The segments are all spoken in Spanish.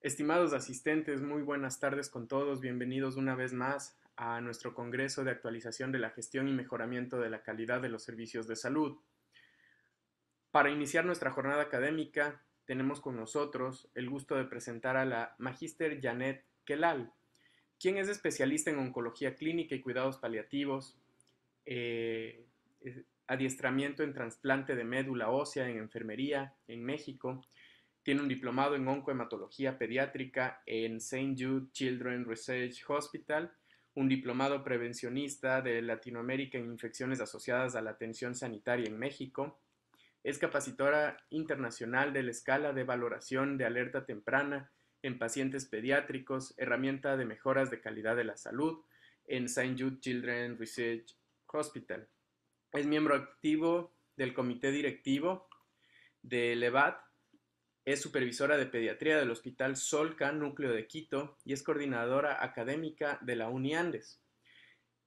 Estimados asistentes, muy buenas tardes con todos. Bienvenidos una vez más a nuestro Congreso de Actualización de la Gestión y Mejoramiento de la Calidad de los Servicios de Salud. Para iniciar nuestra jornada académica, tenemos con nosotros el gusto de presentar a la Magíster Janet Kelal, quien es especialista en oncología clínica y cuidados paliativos, adiestramiento en trasplante de médula ósea en enfermería en México. Tiene un diplomado en oncohematología pediátrica en St. Jude Children's Research Hospital, un diplomado prevencionista de Latinoamérica en infecciones asociadas a la atención sanitaria en México. Es capacitora internacional de la escala de valoración de alerta temprana en pacientes pediátricos, herramienta de mejoras de calidad de la salud en St. Jude Children's Research Hospital. Es miembro activo del comité directivo de LEVAD. Es supervisora de pediatría del Hospital Solca, núcleo de Quito, y es coordinadora académica de la UniAndes.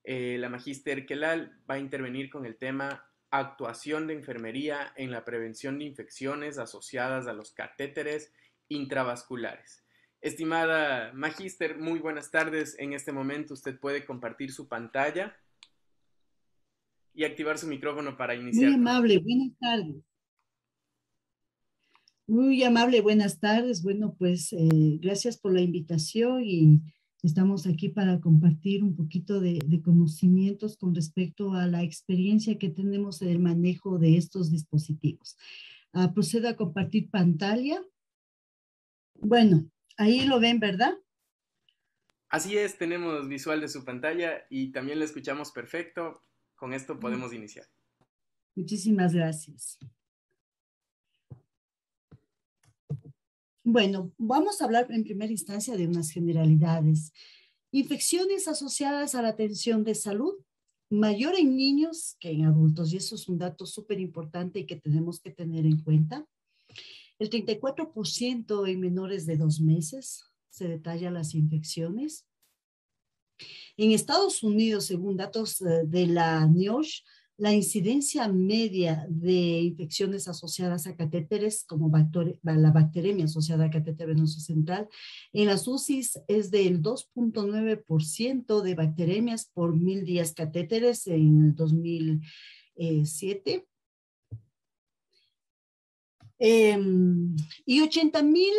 La Magíster Kelal va a intervenir con el tema actuación de enfermería en la prevención de infecciones asociadas a los catéteres intravasculares. Estimada Magíster, muy buenas tardes. En este momento usted puede compartir su pantalla y activar su micrófono para Muy iniciar. amable, buenas tardes. Muy amable, buenas tardes. Bueno, pues gracias por la invitación y estamos aquí para compartir un poquito de conocimientos con respecto a la experiencia que tenemos en el manejo de estos dispositivos. Procedo a compartir pantalla. Bueno, ahí lo ven, ¿verdad? Así es, tenemos visual de su pantalla y también lo escuchamos perfecto. Con esto podemos iniciar. Muchísimas gracias. Bueno, vamos a hablar en primera instancia de unas generalidades. Infecciones asociadas a la atención de salud, mayor en niños que en adultos, y eso es un dato súper importante y que tenemos que tener en cuenta. El 34% en menores de 2 meses se detalla las infecciones. En Estados Unidos, según datos de la NIOSH, la incidencia media de infecciones asociadas a catéteres, como la bacteremia asociada a catéter venoso central, en las UCIs es del 2.9% de bacteremias por 1000 días catéteres en el 2007. Y 80,000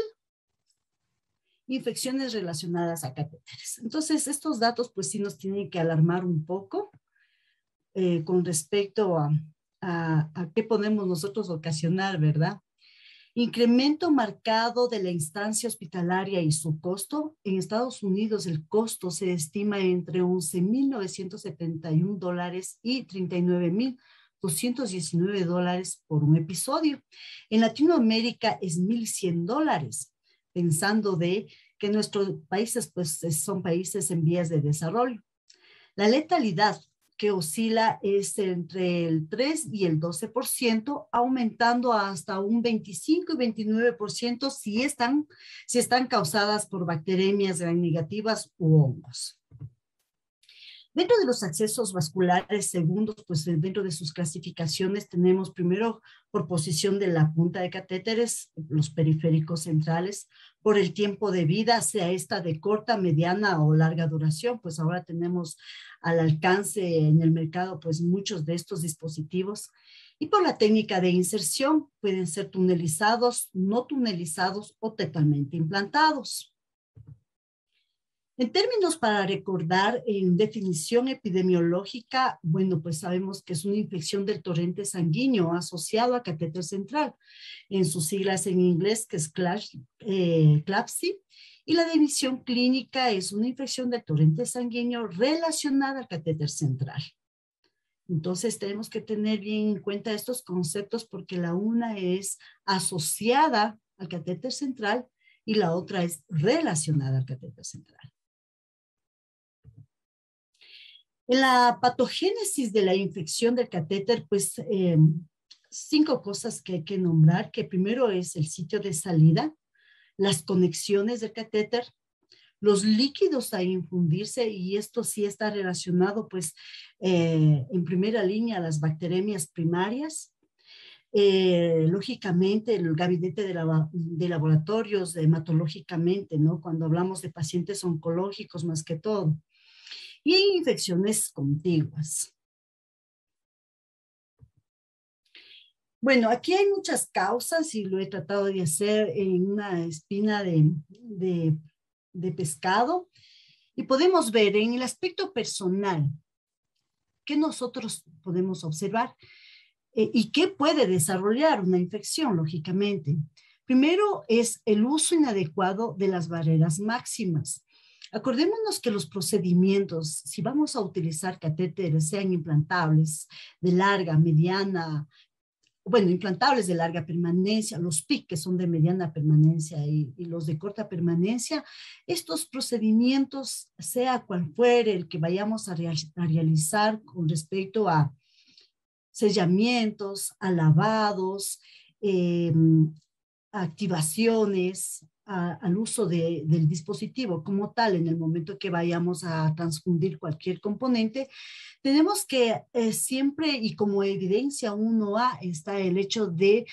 infecciones relacionadas a catéteres. Entonces, estos datos pues sí nos tienen que alarmar un poco con respecto a qué podemos nosotros ocasionar, ¿verdad? Incremento marcado de la instancia hospitalaria y su costo. En Estados Unidos el costo se estima entre $11,971 y $39,219 por un episodio. En Latinoamérica es $1,100, pensando de que nuestros países pues son países en vías de desarrollo. La letalidad que oscila es entre el 3 y el 12%, aumentando hasta un 25 y 29% si están causadas por bacteremias gram negativas u hongos. Dentro de los accesos vasculares segundos, pues dentro de sus clasificaciones tenemos primero por posición de la punta de catéteres, los periféricos centrales, por el tiempo de vida, sea esta de corta, mediana o larga duración, pues ahora tenemos al alcance en el mercado pues muchos de estos dispositivos. Y por la técnica de inserción, pueden ser tunelizados, no tunelizados o totalmente implantados. En términos para recordar, en definición epidemiológica, bueno, pues sabemos que es una infección del torrente sanguíneo asociado a catéter central, en sus siglas en inglés, que es CLABSI, y la definición clínica es una infección del torrente sanguíneo relacionada al catéter central. Entonces tenemos que tener bien en cuenta estos conceptos porque la una es asociada al catéter central y la otra es relacionada al catéter central. En la patogénesis de la infección del catéter, pues 5 cosas que hay que nombrar, que primero es el sitio de salida, las conexiones del catéter, los líquidos a infundirse, y esto sí está relacionado pues en primera línea a las bacteremias primarias, Lógicamente, el gabinete de laboratorios hematológicamente, ¿no? Cuando hablamos de pacientes oncológicos más que todo. Y hay infecciones contiguas. Bueno, aquí hay muchas causas y lo he tratado de hacer en una espina de pescado. Y podemos ver en el aspecto personal qué nosotros podemos observar y qué puede desarrollar una infección, lógicamente. Primero es el uso inadecuado de las barreras máximas. Acordémonos que los procedimientos, si vamos a utilizar catéteres, sean implantables, de larga, mediana, bueno, implantables de larga permanencia, los PIC que son de mediana permanencia y los de corta permanencia, estos procedimientos, sea cual fuere el que vayamos a realizar con respecto a sellamientos, a lavados, activaciones, al uso del dispositivo como tal en el momento que vayamos a transfundir cualquier componente, tenemos que siempre, y como evidencia 1A, está el hecho de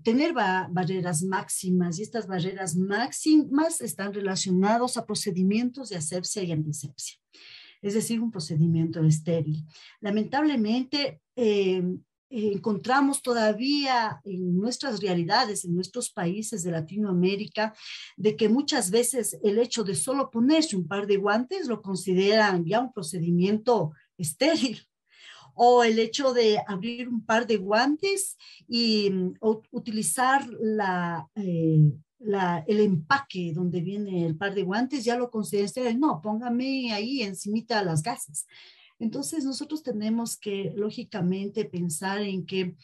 tener barreras máximas, y estas barreras máximas están relacionadas a procedimientos de asepsia y antisepsia, es decir, un procedimiento estéril. Lamentablemente, encontramos todavía en nuestras realidades, en nuestros países de Latinoamérica, de que muchas veces el hecho de solo ponerse un par de guantes lo consideran ya un procedimiento estéril, o el hecho de abrir un par de guantes y utilizar el empaque donde viene el par de guantes, ya lo consideran estéril. No, póngame ahí encimita las gasas. Entonces, nosotros tenemos que, lógicamente, pensar en qué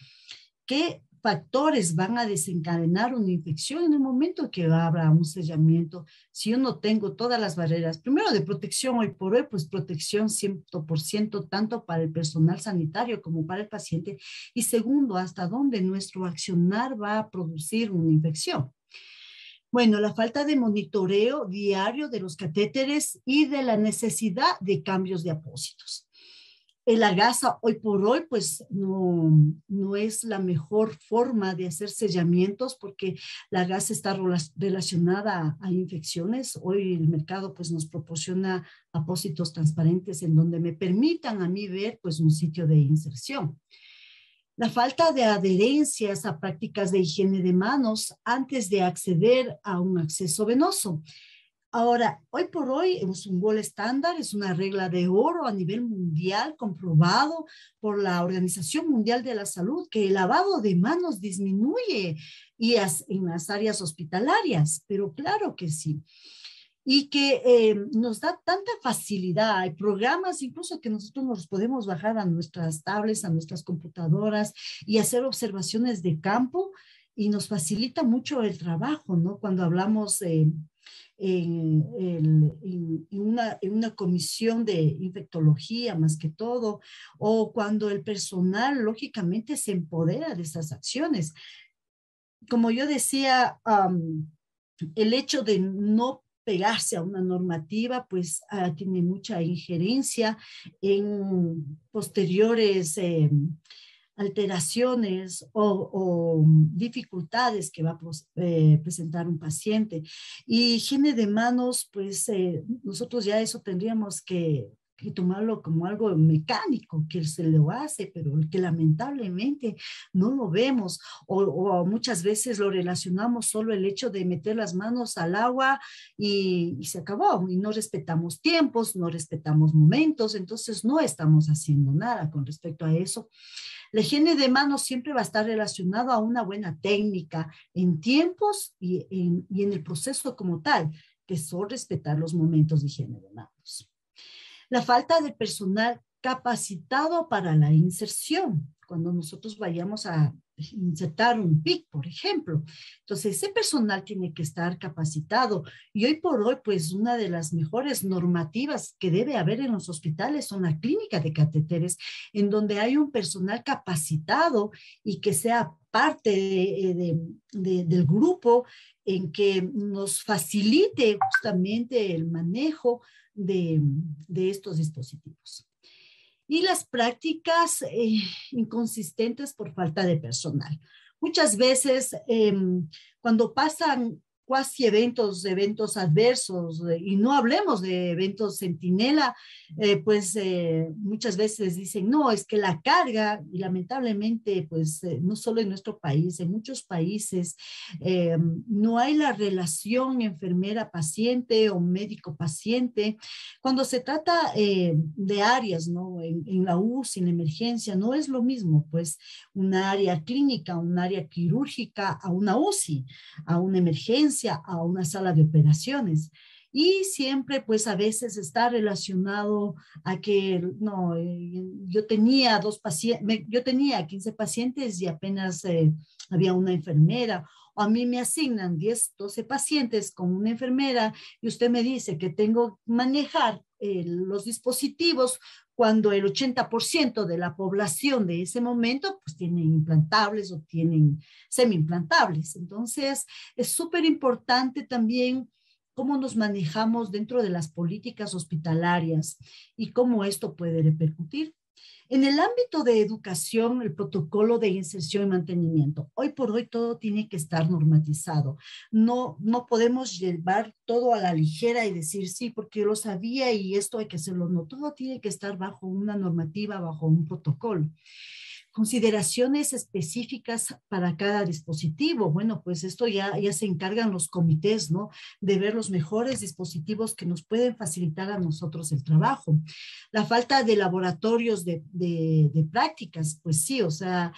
factores van a desencadenar una infección en el momento que habrá un sellamiento. Si yo no tengo todas las barreras, primero de protección hoy por hoy, pues protección 100%, tanto para el personal sanitario como para el paciente. Y segundo, hasta dónde nuestro accionar va a producir una infección. Bueno, la falta de monitoreo diario de los catéteres y de la necesidad de cambios de apósitos. La gasa hoy por hoy pues no es la mejor forma de hacer sellamientos porque la gasa está relacionada a infecciones. Hoy el mercado pues nos proporciona apósitos transparentes en donde me permitan a mí ver pues un sitio de inserción. La falta de adherencias a prácticas de higiene de manos antes de acceder a un acceso venoso. Ahora, hoy por hoy es un gold estándar, es una regla de oro a nivel mundial comprobado por la Organización Mundial de la Salud que el lavado de manos disminuye en las áreas hospitalarias, pero claro que sí. Y que nos da tanta facilidad. Hay programas incluso que nosotros nos podemos bajar a nuestras tablets, a nuestras computadoras y hacer observaciones de campo y nos facilita mucho el trabajo, ¿no? Cuando hablamos en una comisión de infectología más que todo, o cuando el personal lógicamente se empodera de esas acciones. Como yo decía, el hecho de no pegarse a una normativa, pues tiene mucha injerencia en posteriores alteraciones o dificultades que va a presentar un paciente. Y higiene de manos, pues nosotros ya eso tendríamos que tomarlo como algo mecánico, que se lo hace, pero que lamentablemente no lo vemos, o muchas veces lo relacionamos solo el hecho de meter las manos al agua y se acabó, y no respetamos tiempos, no respetamos momentos, entonces no estamos haciendo nada con respecto a eso. La higiene de manos siempre va a estar relacionado a una buena técnica en tiempos y en el proceso como tal, que son respetar los momentos de higiene de manos. La falta de personal capacitado para la inserción, cuando nosotros vayamos a insertar un PIC, por ejemplo. Entonces, ese personal tiene que estar capacitado. Y hoy por hoy, pues, una de las mejores normativas que debe haber en los hospitales son la clínica de catéteres, en donde hay un personal capacitado y que sea parte del grupo en que nos facilite justamente el manejo de estos dispositivos. y las prácticas inconsistentes por falta de personal. Muchas veces cuando pasan cuasi eventos adversos, y no hablemos de eventos centinela, muchas veces dicen, no, es que la carga, y lamentablemente, no solo en nuestro país, en muchos países, no hay la relación enfermera-paciente o médico-paciente. Cuando se trata de áreas, ¿no? En la UCI, en la emergencia, no es lo mismo, pues, una área clínica, un área quirúrgica, a una UCI, a una emergencia, a una sala de operaciones. Y siempre, pues a veces está relacionado a que, no, yo tenía 15 pacientes y apenas había una enfermera, o a mí me asignan 10, 12 pacientes con una enfermera y usted me dice que tengo que manejar los dispositivos cuando el 80% de la población de ese momento pues tienen implantables o tienen semi-implantables. Entonces, es súper importante también cómo nos manejamos dentro de las políticas hospitalarias y cómo esto puede repercutir. En el ámbito de educación, el protocolo de inserción y mantenimiento. Hoy por hoy todo tiene que estar normatizado. No podemos llevar todo a la ligera y decir, sí, porque yo lo sabía y esto hay que hacerlo. No, todo tiene que estar bajo una normativa, bajo un protocolo. Consideraciones específicas para cada dispositivo. Bueno, pues esto ya se encargan los comités, ¿no? De ver los mejores dispositivos que nos pueden facilitar a nosotros el trabajo. La falta de laboratorios de prácticas, pues sí, o sea,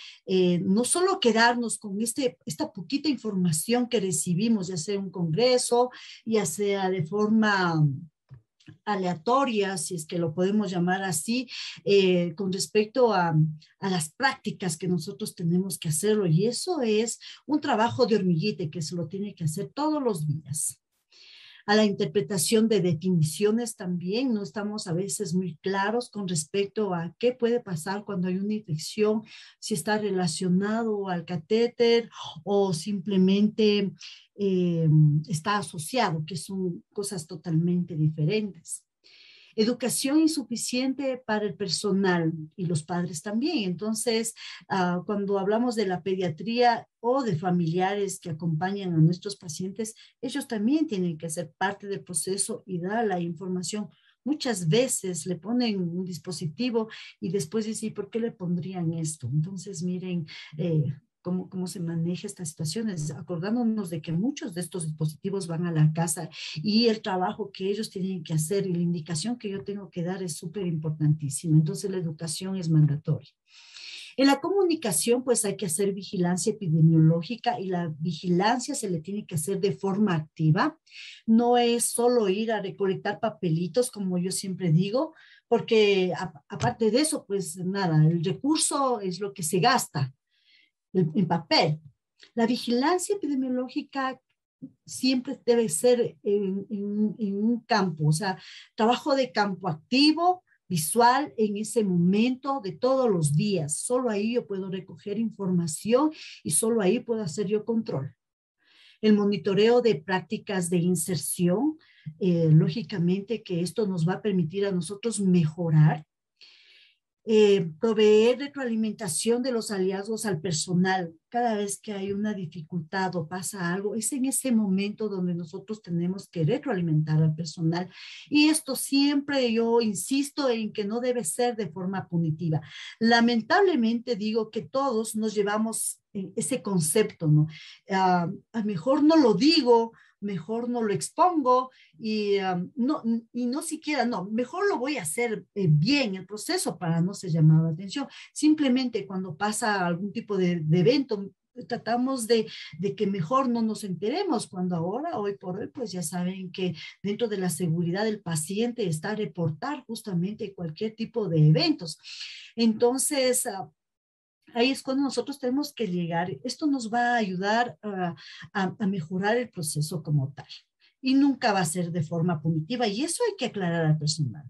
no solo quedarnos con esta poquita información que recibimos, ya sea un congreso, ya sea de forma aleatoria, si es que lo podemos llamar así, con respecto a las prácticas que nosotros tenemos que hacerlo. Y eso es un trabajo de hormiguita que se lo tiene que hacer todos los días. A la interpretación de definiciones también, no estamos a veces muy claros con respecto a qué puede pasar cuando hay una infección, si está relacionado al catéter o simplemente está asociado, que son cosas totalmente diferentes. Educación insuficiente para el personal y los padres también. Entonces, cuando hablamos de la pediatría o de familiares que acompañan a nuestros pacientes, ellos también tienen que ser parte del proceso y dar la información. Muchas veces le ponen un dispositivo y después dicen, ¿por qué le pondrían esto? Entonces, miren, cómo se maneja estas situaciones, acordándonos de que muchos de estos dispositivos van a la casa y el trabajo que ellos tienen que hacer y la indicación que yo tengo que dar es súper importantísima. Entonces, la educación es mandatoria. En la comunicación, pues hay que hacer vigilancia epidemiológica y la vigilancia se le tiene que hacer de forma activa. No es solo ir a recolectar papelitos, como yo siempre digo, porque aparte de eso, pues nada, el recurso es lo que se gasta en papel. La vigilancia epidemiológica siempre debe ser en un campo, o sea, trabajo de campo activo, visual en ese momento de todos los días. Solo ahí yo puedo recoger información y solo ahí puedo hacer yo control. El monitoreo de prácticas de inserción, lógicamente que esto nos va a permitir a nosotros mejorar. Proveer retroalimentación de los hallazgos al personal. Cada vez que hay una dificultad o pasa algo, es en ese momento donde nosotros tenemos que retroalimentar al personal. Y esto siempre yo insisto en que no debe ser de forma punitiva. Lamentablemente digo que todos nos llevamos ese concepto, ¿no? A mejor no lo digo, mejor no lo expongo y no siquiera, no, mejor lo voy a hacer bien el proceso para no ser llamado la atención. Simplemente cuando pasa algún tipo de evento, tratamos de que mejor no nos enteremos, cuando ahora, hoy por hoy, pues ya saben que dentro de la seguridad del paciente está reportar justamente cualquier tipo de eventos. Entonces, ahí es cuando nosotros tenemos que llegar. Esto nos va a ayudar a mejorar el proceso como tal. Y nunca va a ser de forma punitiva. Y eso hay que aclarar al personal.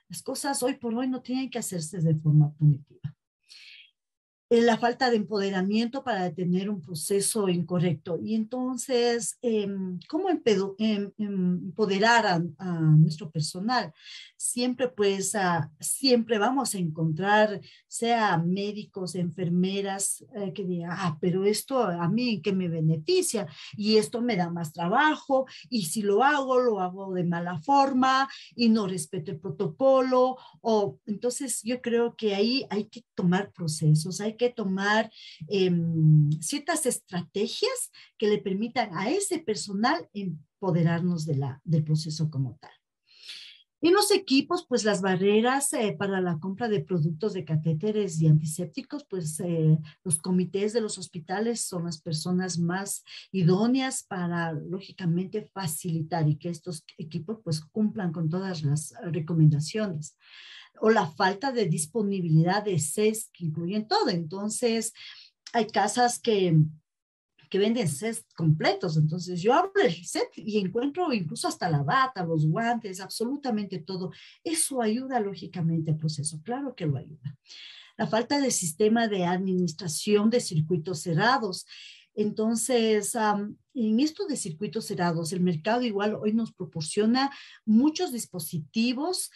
Las cosas hoy por hoy no tienen que hacerse de forma punitiva. la falta de empoderamiento para detener un proceso incorrecto. Y entonces, ¿cómo empoderar a nuestro personal? Siempre, pues, siempre vamos a encontrar, sea médicos, enfermeras, que digan, pero esto a mí en qué me beneficia y esto me da más trabajo y si lo hago de mala forma y no respeto el protocolo. O entonces yo creo que ahí hay que tomar procesos, hay que tomar ciertas estrategias que le permitan a ese personal empoderarnos del proceso como tal. En los equipos, pues las barreras para la compra de productos de catéteres y antisépticos, pues los comités de los hospitales son las personas más idóneas para, lógicamente, facilitar y que estos equipos pues cumplan con todas las recomendaciones. O la falta de disponibilidad de sets que incluyen todo. Entonces, hay casas que venden sets completos. Entonces yo abro el set y encuentro incluso hasta la bata, los guantes, absolutamente todo. Eso ayuda lógicamente al proceso, claro que lo ayuda. La falta de sistema de administración de circuitos cerrados. Entonces, en esto de circuitos cerrados, el mercado igual hoy nos proporciona muchos dispositivos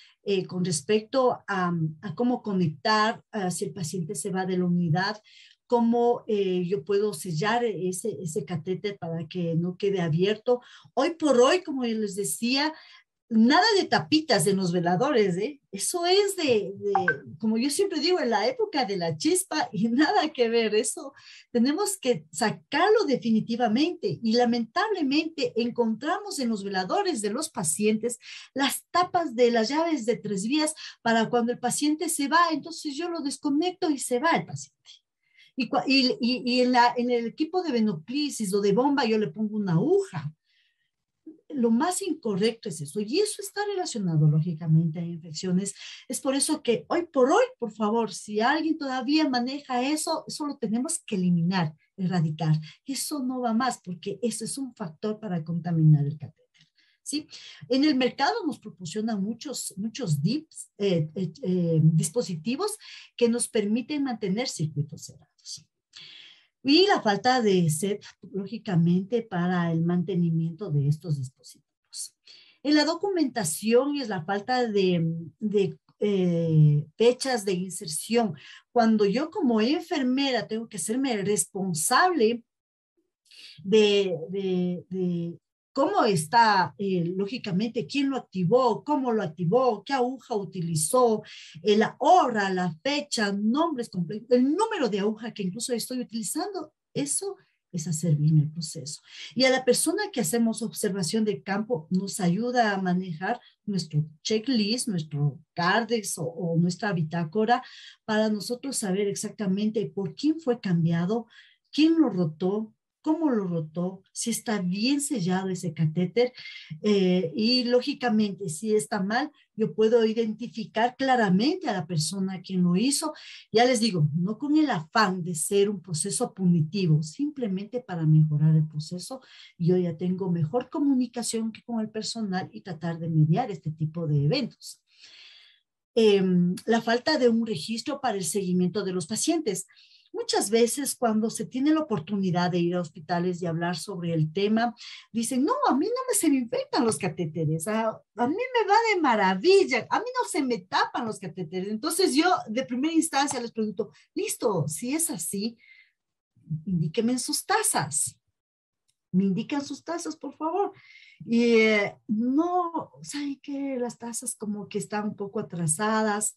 con respecto a cómo conectar si el paciente se va de la unidad, cómo yo puedo sellar ese catéter para que no quede abierto. Hoy por hoy, como yo les decía, nada de tapitas en los veladores, ¿eh? Eso es como yo siempre digo, en la época de la chispa y nada que ver. Eso tenemos que sacarlo definitivamente y lamentablemente encontramos en los veladores de los pacientes las tapas de las llaves de 3 vías para cuando el paciente se va, entonces yo lo desconecto y se va el paciente. Y en el equipo de venoclisis o de bomba yo le pongo una aguja. Lo más incorrecto es eso, y eso está relacionado lógicamente a infecciones. Es por eso que hoy por hoy, por favor, si alguien todavía maneja eso, eso lo tenemos que eliminar, erradicar. Eso no va más porque eso es un factor para contaminar el catéter. ¿Sí? En el mercado nos proporcionan muchos dispositivos que nos permiten mantener circuitos cerrados. Y la falta de set, lógicamente, para el mantenimiento de estos dispositivos. En la documentación es la falta de fechas de inserción. Cuando yo como enfermera tengo que hacerme responsable de cómo está, lógicamente, quién lo activó, cómo lo activó, qué aguja utilizó, la hora, la fecha, nombres completos, el número de aguja que incluso estoy utilizando, eso es hacer bien el proceso. Y a la persona que hacemos observación de campo nos ayuda a manejar nuestro checklist, nuestro cardex o nuestra bitácora para nosotros saber exactamente por quién fue cambiado, quién lo rotó, cómo lo rotó, si está bien sellado ese catéter y lógicamente si está mal, yo puedo identificar claramente a la persona quien lo hizo. Ya les digo, no con el afán de ser un proceso punitivo, simplemente para mejorar el proceso. Yo ya tengo mejor comunicación que con el personal y tratar de mediar este tipo de eventos. La falta de un registro para el seguimiento de los pacientes. Muchas veces cuando se tiene la oportunidad de ir a hospitales y hablar sobre el tema, dicen, no, a mí no se me infectan los catéteres, a mí me va de maravilla, a mí no se me tapan los catéteres. Entonces yo de primera instancia les pregunto, listo, si es así, indíquenme en sus tazas. Me indican sus tazas, por favor. Y no, ¿saben qué? Las tazas como que están un poco atrasadas.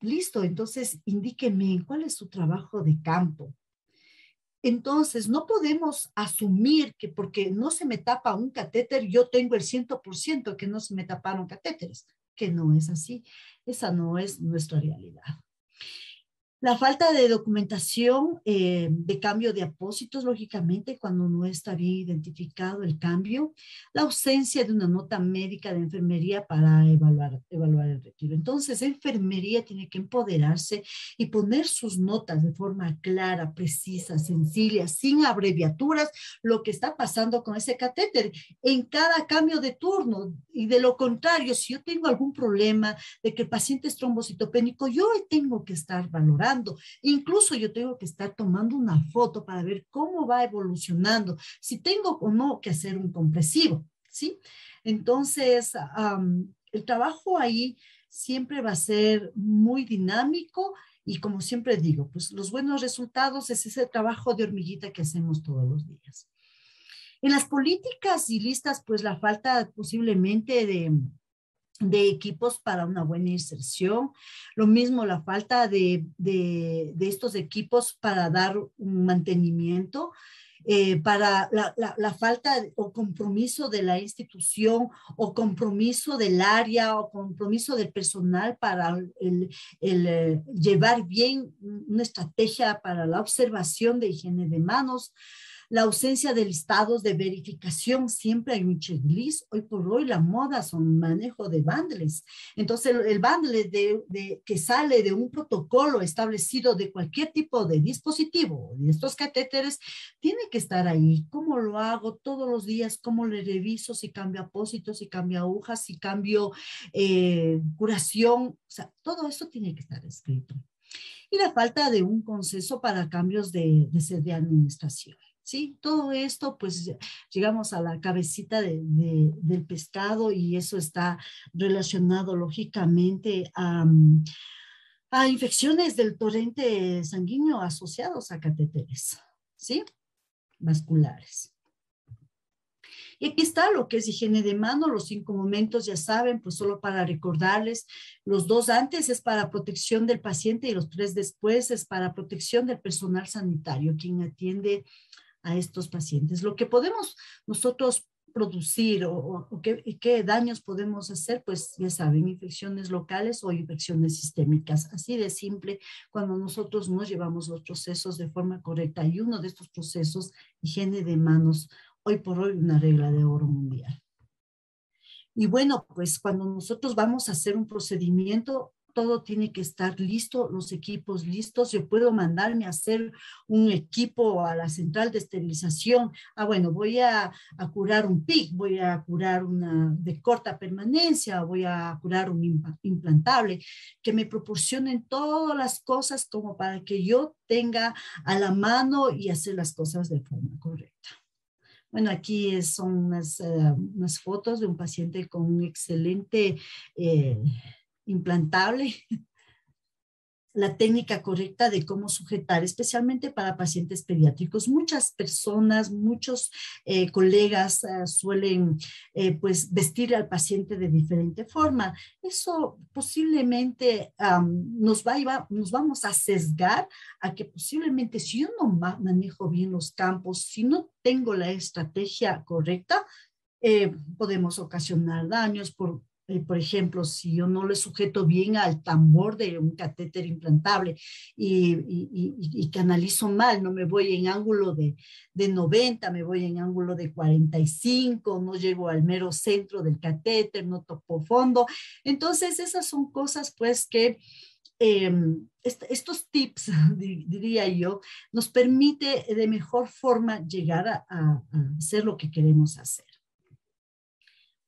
Listo, entonces indíquenme cuál es su trabajo de campo. Entonces, no podemos asumir que porque no se me tapa un catéter, yo tengo el 100% que no se me taparon catéteres, que no es así. Esa no es nuestra realidad. La falta de documentación de cambio de apósitos, lógicamente, cuando no está bien identificado el cambio. La ausencia de una nota médica de enfermería para evaluar el retiro. Entonces, enfermería tiene que empoderarse y poner sus notas de forma clara, precisa, sencilla, sin abreviaturas, lo que está pasando con ese catéter. En cada cambio de turno, y de lo contrario, si yo tengo algún problema de que el paciente es trombocitopénico, yo tengo que estar valorando. Incluso yo tengo que estar tomando una foto para ver cómo va evolucionando, si tengo o no que hacer un compresivo, ¿sí? Entonces, el trabajo ahí siempre va a ser muy dinámico y como siempre digo, pues los buenos resultados es ese trabajo de hormiguita que hacemos todos los días. En las políticas y listas, pues la falta posiblemente de equipos para una buena inserción, lo mismo la falta de estos equipos para dar un mantenimiento, para la falta o compromiso de la institución o compromiso del área o compromiso del personal para llevar bien una estrategia para la observación de higiene de manos. La ausencia de listados de verificación, siempre hay un checklist. Hoy por hoy la moda son manejo de bundles. Entonces el bundle que sale de un protocolo establecido de cualquier tipo de dispositivo, de estos catéteres, tiene que estar ahí. ¿Cómo lo hago todos los días? ¿Cómo le reviso? Si cambio apósitos, si cambio agujas, si cambio curación. O sea, todo eso tiene que estar escrito. Y la falta de un consenso para cambios de administración. Sí, todo esto, pues llegamos a la cabecita del pescado y eso está relacionado lógicamente a infecciones del torrente sanguíneo asociados a catéteres, ¿sí? Vasculares. Y aquí está lo que es higiene de mano, los 5 momentos, ya saben, pues solo para recordarles, los 2 antes es para protección del paciente y los 3 después es para protección del personal sanitario, quien atiende a estos pacientes. Lo que podemos nosotros producir o qué daños podemos hacer, pues ya saben, infecciones locales o infecciones sistémicas. Así de simple, cuando nosotros no llevamos los procesos de forma correcta. Y uno de estos procesos, higiene de manos, hoy por hoy una regla de oro mundial. Y bueno, pues cuando nosotros vamos a hacer un procedimiento, todo tiene que estar listo, los equipos listos. Yo puedo mandarme a hacer un equipo a la central de esterilización. Bueno, voy a curar un PIC, voy a curar una de corta permanencia, voy a curar un implantable, que me proporcionen todas las cosas como para que yo tenga a la mano y hacer las cosas de forma correcta. Bueno, aquí son unas fotos de un paciente con un excelente implantable, la técnica correcta de cómo sujetar, especialmente para pacientes pediátricos. Muchas personas, muchos colegas suelen pues vestir al paciente de diferente forma. Eso posiblemente nos vamos a sesgar a que posiblemente si yo no manejo bien los campos, si no tengo la estrategia correcta, podemos ocasionar daños por ejemplo, si yo no le sujeto bien al tambor de un catéter implantable y canalizo mal, no me voy en ángulo de 90, me voy en ángulo de 45, no llego al mero centro del catéter, no toco fondo. Entonces, esas son cosas pues que estos tips, diría yo, nos permite de mejor forma llegar a hacer lo que queremos hacer.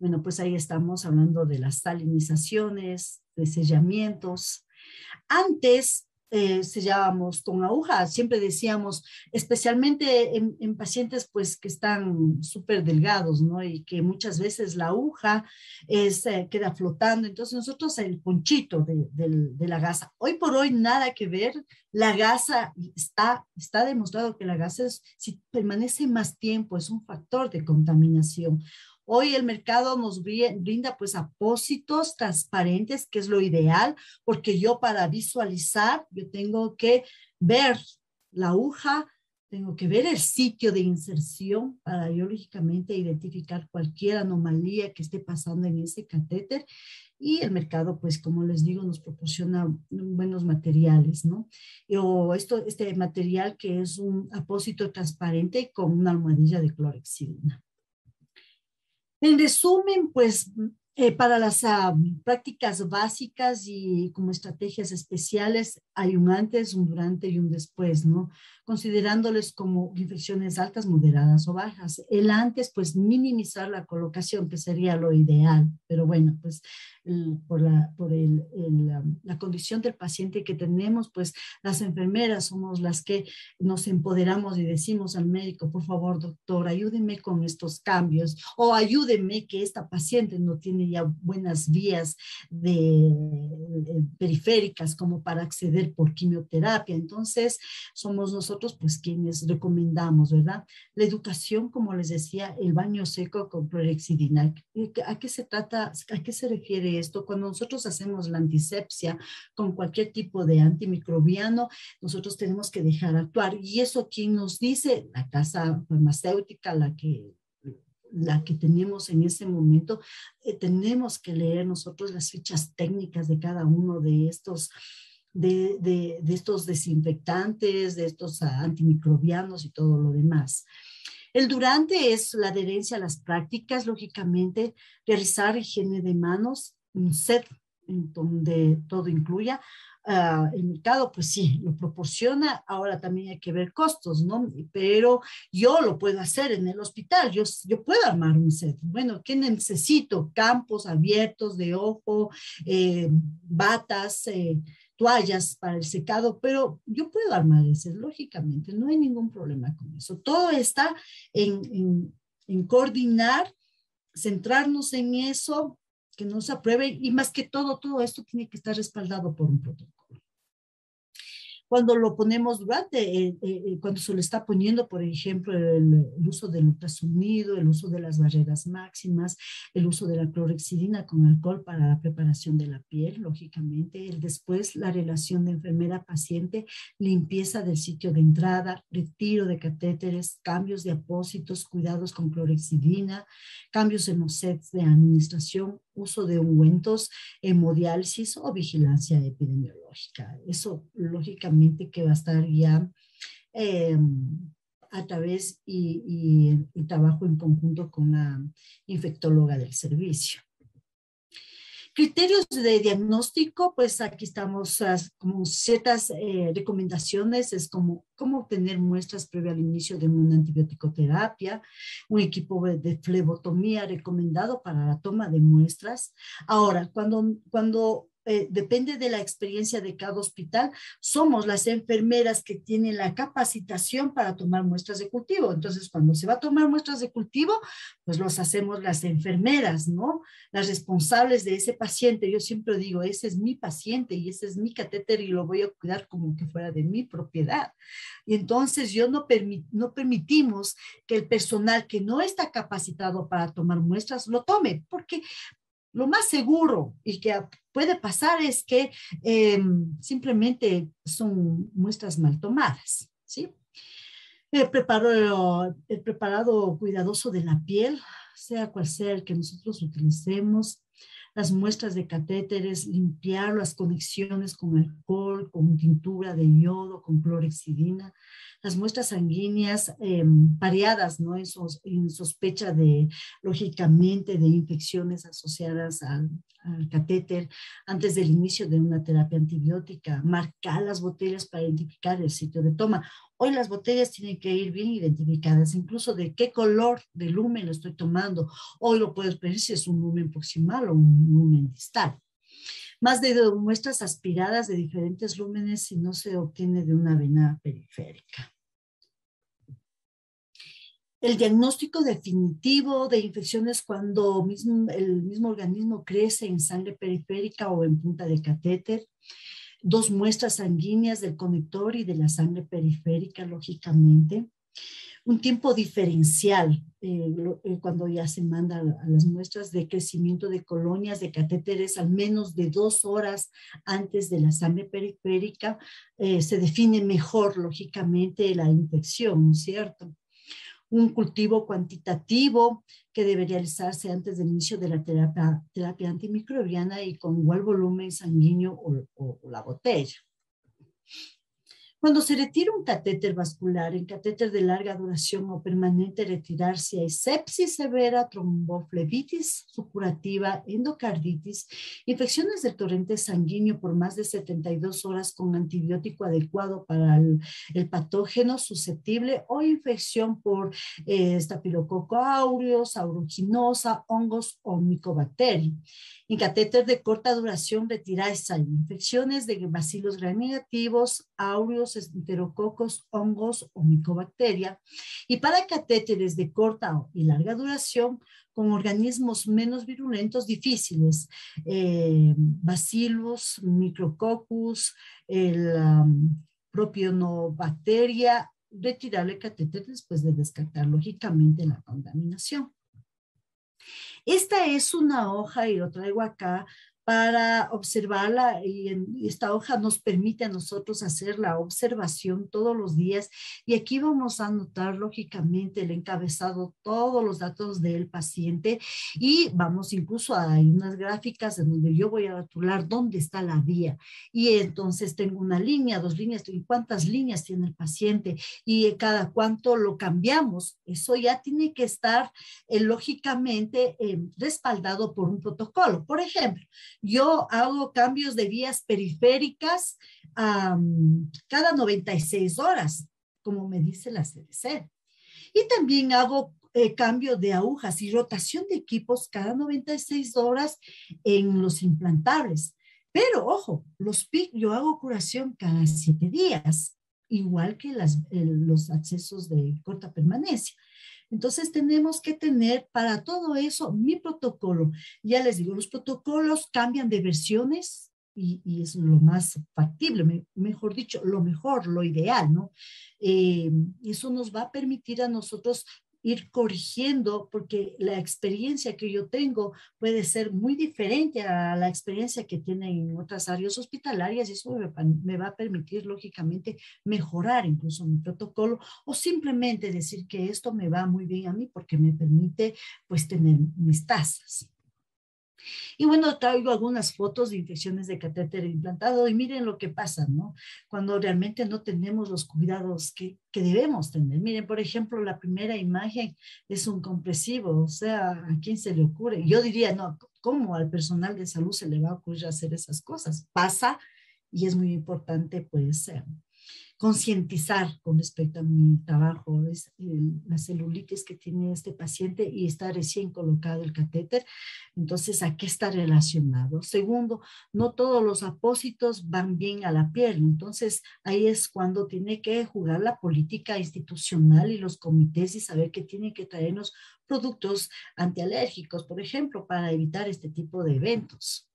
Bueno, pues ahí estamos hablando de las salinizaciones, de sellamientos. Antes sellábamos con aguja, siempre decíamos, especialmente en pacientes pues que están súper delgados, ¿no? Y que muchas veces la aguja queda flotando. Entonces nosotros el ponchito de la gasa. Hoy por hoy nada que ver. La gasa está demostrado que la gasa si permanece más tiempo es un factor de contaminación. Hoy el mercado nos brinda pues apósitos transparentes, que es lo ideal, porque yo para visualizar, yo tengo que ver la aguja, tengo que ver el sitio de inserción para yo lógicamente identificar cualquier anomalía que esté pasando en ese catéter. Y el mercado, pues como les digo, nos proporciona buenos materiales, ¿no? Este material que es un apósito transparente con una almohadilla de clorexidina. En resumen, pues para las prácticas básicas y como estrategias especiales hay un antes, un durante y un después, ¿no? considerándoles como infecciones altas, moderadas o bajas. El antes, pues minimizar la colocación, que sería lo ideal, pero bueno, pues la condición del paciente que tenemos, pues las enfermeras somos las que nos empoderamos y decimos al médico, por favor, doctor, ayúdeme con estos cambios o ayúdeme que esta paciente no tiene ya buenas vías periféricas como para acceder por quimioterapia. Entonces, somos nosotros pues quienes recomendamos, ¿verdad? La educación, como les decía, el baño seco con clorhexidina. ¿A qué se trata? ¿A qué se refiere esto? Cuando nosotros hacemos la antisepsia con cualquier tipo de antimicrobiano, nosotros tenemos que dejar actuar. Y eso, quien nos dice, la casa farmacéutica, la que tenemos en ese momento, tenemos que leer nosotros las fichas técnicas de cada uno de estos de estos desinfectantes, de estos antimicrobianos y todo lo demás. El durante es la adherencia a las prácticas, lógicamente, realizar higiene de manos, un set en donde todo incluya. El mercado, pues sí, lo proporciona. Ahora también hay que ver costos, ¿no? Pero yo lo puedo hacer en el hospital. Yo puedo armar un set. Bueno, ¿qué necesito? Campos abiertos de ojo, batas, toallas para el secado, pero yo puedo armar ese, lógicamente, no hay ningún problema con eso. Todo está en coordinar, centrarnos en eso, que no se apruebe, y más que todo esto tiene que estar respaldado por un protocolo. Cuando lo ponemos durante, cuando se le está poniendo, por ejemplo, el uso del ultrasonido, el uso de las barreras máximas, el uso de la clorhexidina con alcohol para la preparación de la piel, lógicamente, el después la relación de enfermera-paciente, limpieza del sitio de entrada, retiro de catéteres, cambios de apósitos, cuidados con clorhexidina, cambios en los sets de administración, uso de ungüentos, hemodiálisis o vigilancia epidemiológica. Eso, lógicamente, que va a estar ya a través y trabajo en conjunto con la infectóloga del servicio. Criterios de diagnóstico, pues aquí estamos como ciertas recomendaciones, es como cómo obtener muestras previo al inicio de una antibiótico-terapia, un equipo de flebotomía recomendado para la toma de muestras. Ahora, cuando depende de la experiencia de cada hospital, somos las enfermeras que tienen la capacitación para tomar muestras de cultivo. Entonces, cuando se va a tomar muestras de cultivo, pues los hacemos las enfermeras, ¿no? Las responsables de ese paciente. Yo siempre digo, ese es mi paciente y ese es mi catéter y lo voy a cuidar como que fuera de mi propiedad. Y entonces no permitimos que el personal que no está capacitado para tomar muestras lo tome, porque lo más seguro y que puede pasar es que simplemente son muestras mal tomadas, ¿sí? El preparado cuidadoso de la piel, sea cual sea el que nosotros utilicemos, las muestras de catéteres, limpiar las conexiones con alcohol, con tintura de yodo, con clorhexidina, las muestras sanguíneas pareadas, ¿no? En sospecha de, lógicamente, de infecciones asociadas al catéter antes del inicio de una terapia antibiótica, marcar las botellas para identificar el sitio de toma. Hoy las botellas tienen que ir bien identificadas, incluso de qué color de lumen lo estoy tomando. Hoy lo puedes ver si es un lumen proximal o un lumen distal. Más de muestras aspiradas de diferentes lúmenes si no se obtiene de una vena periférica. El diagnóstico definitivo de infecciones cuando el mismo organismo crece en sangre periférica o en punta de catéter. 2 muestras sanguíneas del conector y de la sangre periférica, lógicamente. Un tiempo diferencial cuando ya se manda a las muestras de crecimiento de colonias de catéteres al menos de 2 horas antes de la sangre periférica. Se define mejor, lógicamente, la infección, ¿no es cierto? Un cultivo cuantitativo que debe realizarse antes del inicio de la terapia antimicrobiana y con igual volumen sanguíneo o la botella. Cuando se retira un catéter vascular, en catéter de larga duración o permanente, retirar si hay sepsis severa, tromboflebitis supurativa, endocarditis, infecciones del torrente sanguíneo por más de 72 horas con antibiótico adecuado para el patógeno susceptible o infección por estafilococo aureus, aeruginosa, hongos o micobacteria. En catéter de corta duración, retiráis infecciones de bacilos gram negativos, aureus, enterococos, hongos o micobacteria. Y para catéteres de corta y larga duración, con organismos menos virulentos, difíciles, bacilos, micrococcus, el propionobacteria, retirar el catéter después de descartar lógicamente la contaminación. Esta es una hoja y lo traigo acá para observarla y esta hoja nos permite a nosotros hacer la observación todos los días y aquí vamos a anotar lógicamente el encabezado, todos los datos del paciente y vamos incluso a hay unas gráficas en donde yo voy a rotular dónde está la vía y entonces tengo una línea, dos líneas, y cuántas líneas tiene el paciente y cada cuánto lo cambiamos. Eso ya tiene que estar lógicamente respaldado por un protocolo. Por ejemplo, yo hago cambios de vías periféricas cada 96 horas, como me dice la CDC. Y también hago cambio de agujas y rotación de equipos cada 96 horas en los implantables. Pero, ojo, los PIC yo hago curación cada 7 días, igual que los accesos de corta permanencia. Entonces tenemos que tener para todo eso mi protocolo. Ya les digo, los protocolos cambian de versiones y es lo más factible, mejor dicho, lo mejor, lo ideal, ¿no? Eso nos va a permitir a nosotros ir corrigiendo porque la experiencia que yo tengo puede ser muy diferente a la experiencia que tienen en otras áreas hospitalarias y eso me va a permitir lógicamente mejorar incluso mi protocolo o simplemente decir que esto me va muy bien a mí porque me permite pues tener mis tasas. Y bueno, traigo algunas fotos de infecciones de catéter implantado y miren lo que pasa, ¿no? Cuando realmente no tenemos los cuidados que debemos tener. Miren, por ejemplo, la primera imagen es un compresivo, o sea, ¿a quién se le ocurre? Yo diría, no, ¿cómo al personal de salud se le va a ocurrir hacer esas cosas? Pasa y es muy importante, pues, concientizar con respecto a mi trabajo, es la celulitis que tiene este paciente y está recién colocado el catéter. Entonces, ¿a qué está relacionado? Segundo, no todos los apósitos van bien a la piel. Entonces, ahí es cuando tiene que jugar la política institucional y los comités y saber que tienen que traernos productos antialérgicos, por ejemplo, para evitar este tipo de eventos.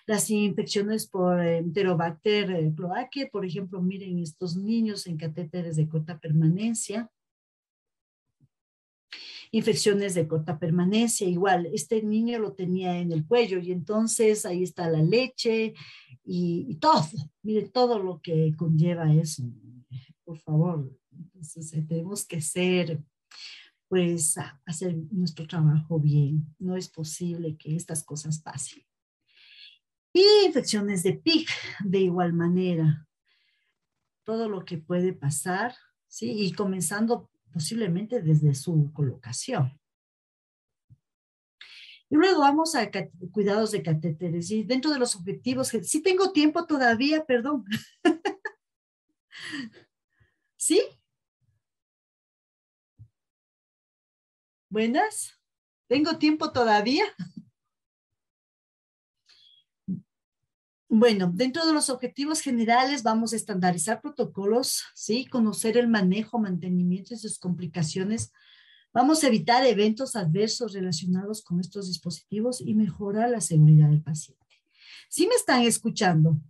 Las infecciones por Enterobacter cloacae, por ejemplo, miren estos niños en catéteres de corta permanencia. Infecciones de corta permanencia, igual, este niño lo tenía en el cuello y entonces ahí está la leche y todo, miren todo lo que conlleva eso, por favor. Entonces tenemos que ser, pues, hacer nuestro trabajo bien. No es posible que estas cosas pasen. Y infecciones de PIC, de igual manera, todo lo que puede pasar, ¿sí? Y comenzando posiblemente desde su colocación. Y luego vamos a cuidados de catéteres. Y dentro de los objetivos, sí tengo tiempo todavía, perdón. ¿Sí? Buenas. ¿Tengo tiempo todavía? Bueno, dentro de los objetivos generales vamos a estandarizar protocolos, ¿sí? Conocer el manejo, mantenimiento y sus complicaciones. Vamos a evitar eventos adversos relacionados con estos dispositivos y mejorar la seguridad del paciente. ¿Sí me están escuchando?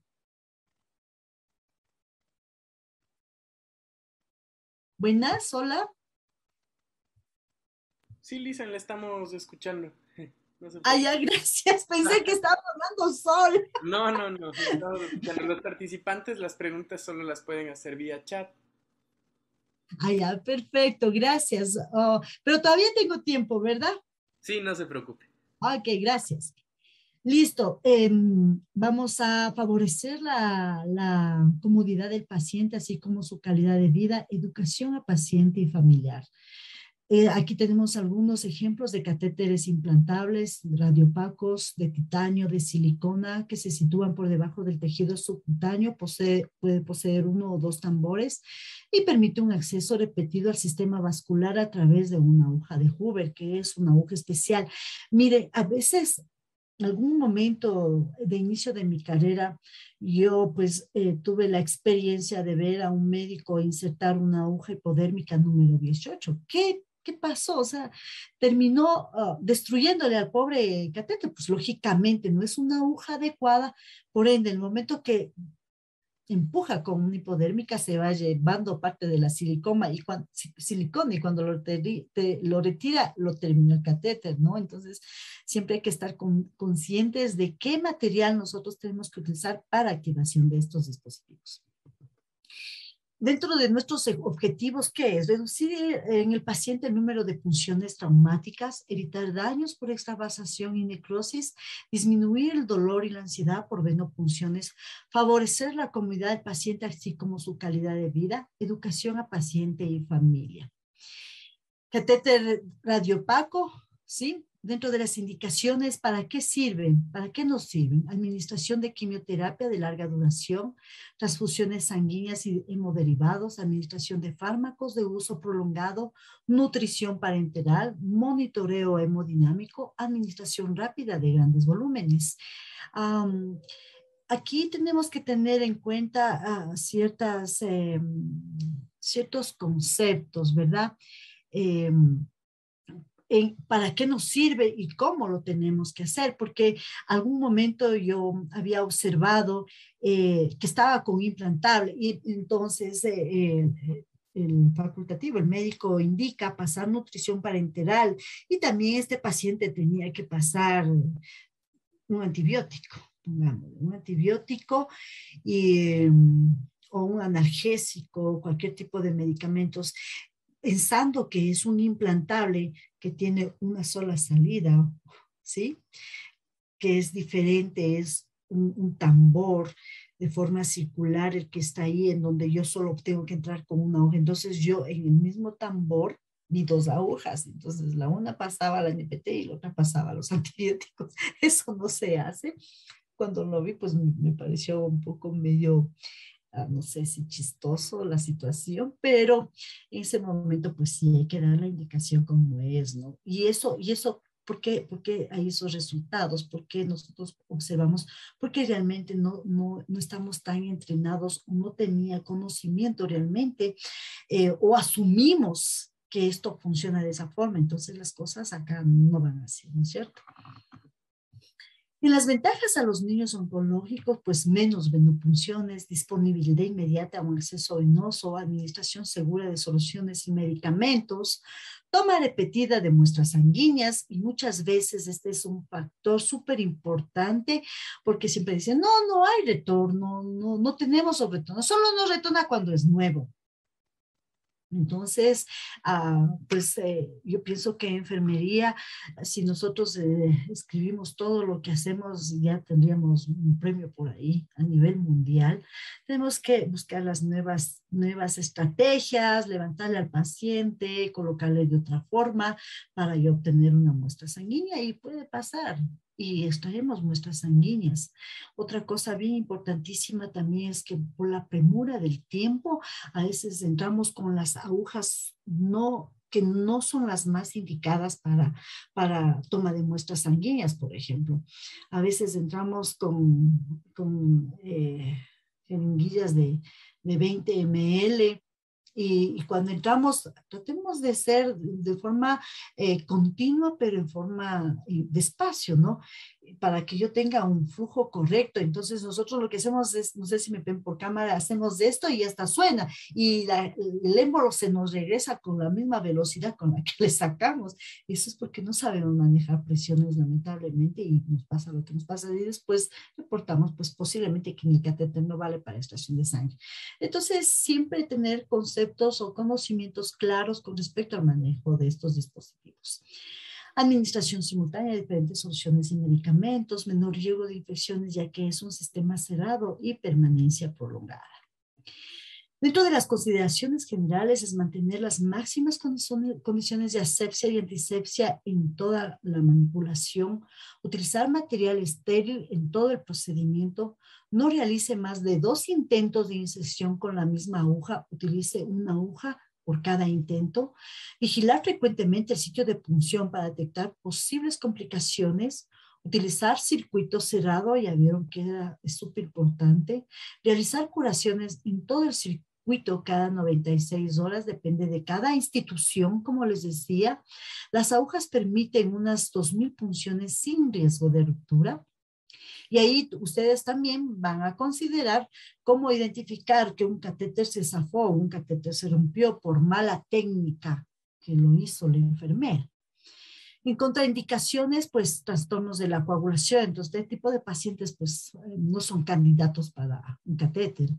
Buenas, hola. Sí, Lisa, la estamos escuchando. No se Ay, ya, preocupe. gracias. Pensé que estaba hablando sol. No, no, no, la estamos escuchando. Los participantes las preguntas solo las pueden hacer vía chat. Ay, ya, perfecto, gracias. Oh, pero todavía tengo tiempo, ¿verdad? Sí, no se preocupe. Ok, gracias. Listo. Vamos a favorecer la comodidad del paciente, así como su calidad de vida, educación a paciente y familiar. Aquí tenemos algunos ejemplos de catéteres implantables, radiopacos, de titanio, de silicona, que se sitúan por debajo del tejido subcutáneo, puede poseer uno o dos tambores y permite un acceso repetido al sistema vascular a través de una aguja de Hoover, que es una aguja especial. Mire, a veces en algún momento de inicio de mi carrera, yo pues tuve la experiencia de ver a un médico insertar una aguja hipodérmica número 18. ¿Qué pasó? O sea, terminó destruyéndole al pobre catéter. Pues lógicamente no es una aguja adecuada, por ende, el momento que empuja con una hipodérmica se va llevando parte de la silicona silicona y cuando lo retira lo termina el catéter, ¿no? Entonces siempre hay que estar conscientes de qué material nosotros tenemos que utilizar para activación de estos dispositivos. Dentro de nuestros objetivos, ¿qué es? Reducir en el paciente el número de punciones traumáticas, evitar daños por extravasación y necrosis, disminuir el dolor y la ansiedad por venopunciones, favorecer la comodidad del paciente así como su calidad de vida, educación a paciente y familia. Catéter radiopaco, ¿sí? Dentro de las indicaciones, ¿para qué sirven? ¿Para qué nos sirven? Administración de quimioterapia de larga duración, transfusiones sanguíneas y hemoderivados, administración de fármacos de uso prolongado, nutrición parenteral, monitoreo hemodinámico, administración rápida de grandes volúmenes. Aquí tenemos que tener en cuenta ciertos conceptos, ¿verdad? Eh, para qué nos sirve y cómo lo tenemos que hacer, porque algún momento yo había observado que estaba con implantable y entonces el facultativo, el médico indica pasar nutrición parenteral y también este paciente tenía que pasar un antibiótico, pongamos, un antibiótico y, o un analgésico, cualquier tipo de medicamentos pensando que es un implantable que tiene una sola salida, ¿sí? Que es diferente, es un tambor de forma circular el que está ahí, en donde yo solo tengo que entrar con una hoja. Entonces yo en el mismo tambor vi dos agujas, entonces la una pasaba la NPT y la otra pasaba los antibióticos. Eso no se hace. Cuando lo vi, pues me pareció un poco medio no sé si chistoso la situación, pero en ese momento pues sí hay que dar la indicación como es, ¿no? Y eso, ¿por qué hay esos resultados? ¿Por qué nosotros observamos? Porque realmente no estamos tan entrenados, no tenía conocimiento realmente, o asumimos que esto funciona de esa forma, entonces las cosas acá no van así, ¿no es cierto? Y las ventajas a los niños oncológicos, pues menos venopunciones, disponibilidad inmediata a un acceso venoso, administración segura de soluciones y medicamentos, toma repetida de muestras sanguíneas y muchas veces este es un factor súper importante porque siempre dicen, no hay retorno, no tenemos retorno, solo nos retorna cuando es nuevo. Entonces, pues yo pienso que enfermería, si nosotros escribimos todo lo que hacemos, ya tendríamos un premio por ahí a nivel mundial. Tenemos que buscar las nuevas estrategias, levantarle al paciente, colocarle de otra forma para yo obtener una muestra sanguínea y puede pasar. Y extraemos muestras sanguíneas. Otra cosa bien importantísima también es que por la premura del tiempo, a veces entramos con las agujas que no son las más indicadas para toma de muestras sanguíneas, por ejemplo. A veces entramos con jeringuillas de 20 ml y cuando entramos, tratemos de ser de forma continua, pero en forma despacio, ¿no? Para que yo tenga un flujo correcto. Entonces nosotros lo que hacemos es, no sé si me ven por cámara, hacemos esto y hasta suena. Y el émbolo se nos regresa con la misma velocidad con la que le sacamos. Eso es porque no sabemos manejar presiones, lamentablemente, y nos pasa lo que nos pasa. Y después reportamos, pues posiblemente que mi catéter no vale para extracción de sangre. Entonces, siempre tener conceptos o conocimientos claros con respecto al manejo de estos dispositivos. Administración simultánea de diferentes soluciones y medicamentos, menor riesgo de infecciones, ya que es un sistema cerrado y permanencia prolongada. Dentro de las consideraciones generales es mantener las máximas condiciones de asepsia y antisepsia en toda la manipulación, utilizar material estéril en todo el procedimiento, no realice más de 2 intentos de inserción con la misma aguja, utilice una aguja por cada intento, vigilar frecuentemente el sitio de punción para detectar posibles complicaciones, utilizar circuito cerrado, ya vieron que es súper importante, realizar curaciones en todo el circuito cada 96 horas, depende de cada institución, como les decía. Las agujas permiten unas 2.000 punciones sin riesgo de ruptura. Y ahí ustedes también van a considerar cómo identificar que un catéter se zafó, un catéter se rompió por mala técnica que lo hizo la enfermera. En contraindicaciones, pues trastornos de la coagulación. Entonces, este tipo de pacientes, pues no son candidatos para un catéter.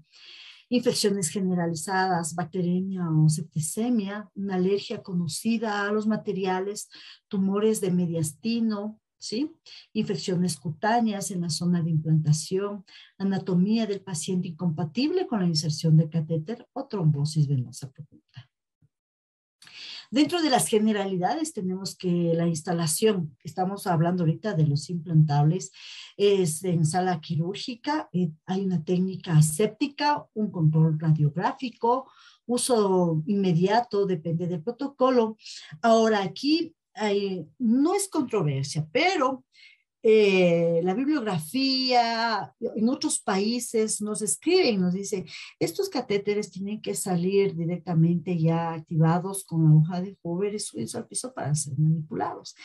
Infecciones generalizadas, bacteremia o septicemia, una alergia conocida a los materiales, tumores de mediastino, ¿sí? Infecciones cutáneas en la zona de implantación, anatomía del paciente incompatible con la inserción de catéter o trombosis venosa profunda. Dentro de las generalidades tenemos que la instalación, estamos hablando ahorita de los implantables, es en sala quirúrgica, hay una técnica aséptica, un control radiográfico, uso inmediato, depende del protocolo. Ahora aquí no es controversia, pero la bibliografía en otros países nos escriben, nos dicen, estos catéteres tienen que salir directamente ya activados con la hoja de Hoover y subidos al piso para ser manipulados.